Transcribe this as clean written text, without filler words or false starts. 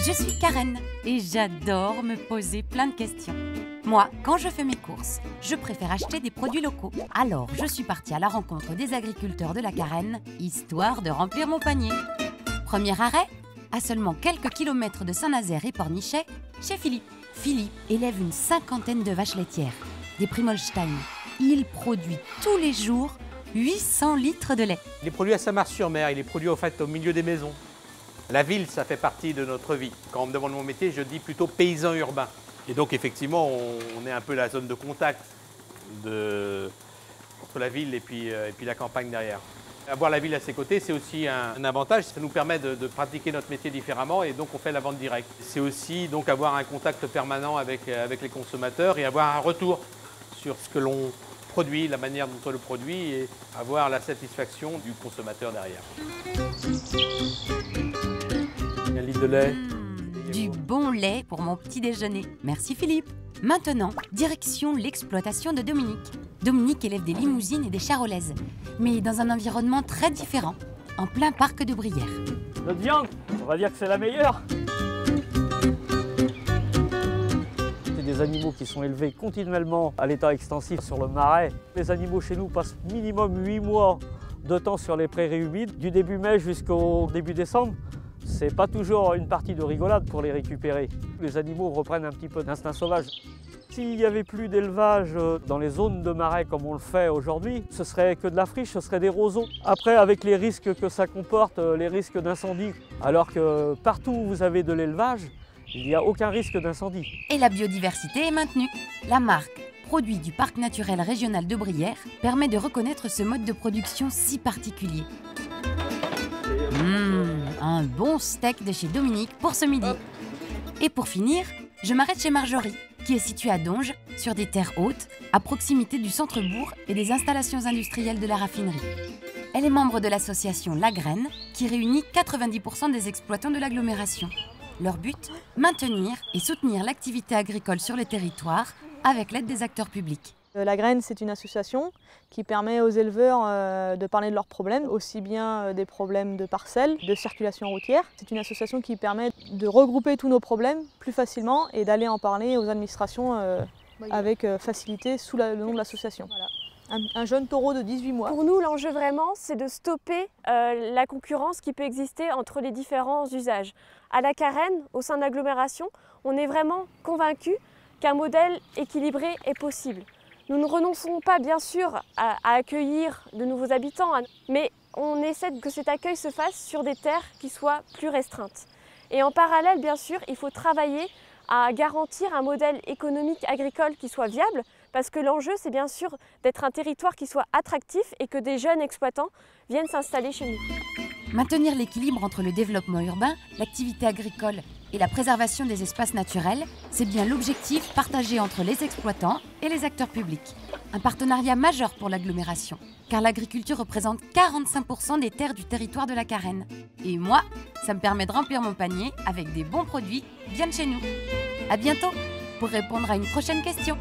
Je suis Karen et j'adore me poser plein de questions. Moi, quand je fais mes courses, je préfère acheter des produits locaux. Alors, je suis partie à la rencontre des agriculteurs de la Carène, histoire de remplir mon panier. Premier arrêt, à seulement quelques kilomètres de Saint-Nazaire et Pornichet, chez Philippe. Philippe élève une 50aine de vaches laitières, des Primolstein. Il produit tous les jours 800 litres de lait. Il est produit à Saint-Mars-sur-Mer, il est produit au milieu des maisons. La ville, ça fait partie de notre vie. Quand on me demande mon métier, je dis plutôt paysan urbain. Et donc effectivement, on est un peu la zone de contact entre la ville et puis la campagne derrière. Avoir la ville à ses côtés, c'est aussi un avantage. Ça nous permet de pratiquer notre métier différemment et donc on fait la vente directe. C'est aussi donc avoir un contact permanent avec les consommateurs et avoir un retour sur ce que l'on produit, la manière dont on le produit et avoir la satisfaction du consommateur derrière. Un litre de lait. Du bon lait pour mon petit déjeuner. Merci Philippe. Maintenant, direction l'exploitation de Dominique. Dominique élève des limousines et des charolaises, mais dans un environnement très différent, en plein parc de Brière. Notre viande, on va dire que c'est la meilleure. C'est des animaux qui sont élevés continuellement à l'état extensif sur le marais. Les animaux chez nous passent minimum 8 mois de temps sur les prairies humides, du début mai jusqu'au début décembre. C'est pas toujours une partie de rigolade pour les récupérer. Les animaux reprennent un petit peu d'instinct sauvage. S'il n'y avait plus d'élevage dans les zones de marais comme on le fait aujourd'hui, ce serait que de la friche, ce serait des roseaux. Après, avec les risques que ça comporte, les risques d'incendie, alors que partout où vous avez de l'élevage, il n'y a aucun risque d'incendie. Et la biodiversité est maintenue. La marque, produit du parc naturel régional de Brière, permet de reconnaître ce mode de production si particulier. Un bon steak de chez Dominique pour ce midi. Et pour finir, je m'arrête chez Marjorie, qui est située à Donges, sur des terres hautes, à proximité du centre-bourg et des installations industrielles de la raffinerie. Elle est membre de l'association La Graine, qui réunit 90% des exploitants de l'agglomération. Leur but, maintenir et soutenir l'activité agricole sur le territoire avec l'aide des acteurs publics. La Graine, c'est une association qui permet aux éleveurs de parler de leurs problèmes, aussi bien des problèmes de parcelles, de circulation routière. C'est une association qui permet de regrouper tous nos problèmes plus facilement et d'aller en parler aux administrations avec facilité sous le nom de l'association. Voilà. Un jeune taureau de 18 mois. Pour nous, l'enjeu vraiment, c'est de stopper la concurrence qui peut exister entre les différents usages. À la Carène, au sein de l'agglomération, on est vraiment convaincus qu'un modèle équilibré est possible. Nous ne renonçons pas bien sûr à accueillir de nouveaux habitants, mais on essaie que cet accueil se fasse sur des terres qui soient plus restreintes. Et en parallèle, bien sûr, il faut travailler à garantir un modèle économique agricole qui soit viable, parce que l'enjeu, c'est bien sûr d'être un territoire qui soit attractif et que des jeunes exploitants viennent s'installer chez nous. Maintenir l'équilibre entre le développement urbain, l'activité agricole et la préservation des espaces naturels, c'est bien l'objectif partagé entre les exploitants et les acteurs publics. Un partenariat majeur pour l'agglomération, car l'agriculture représente 45% des terres du territoire de la Carène. Et moi, ça me permet de remplir mon panier avec des bons produits bien de chez nous. À bientôt pour répondre à une prochaine question.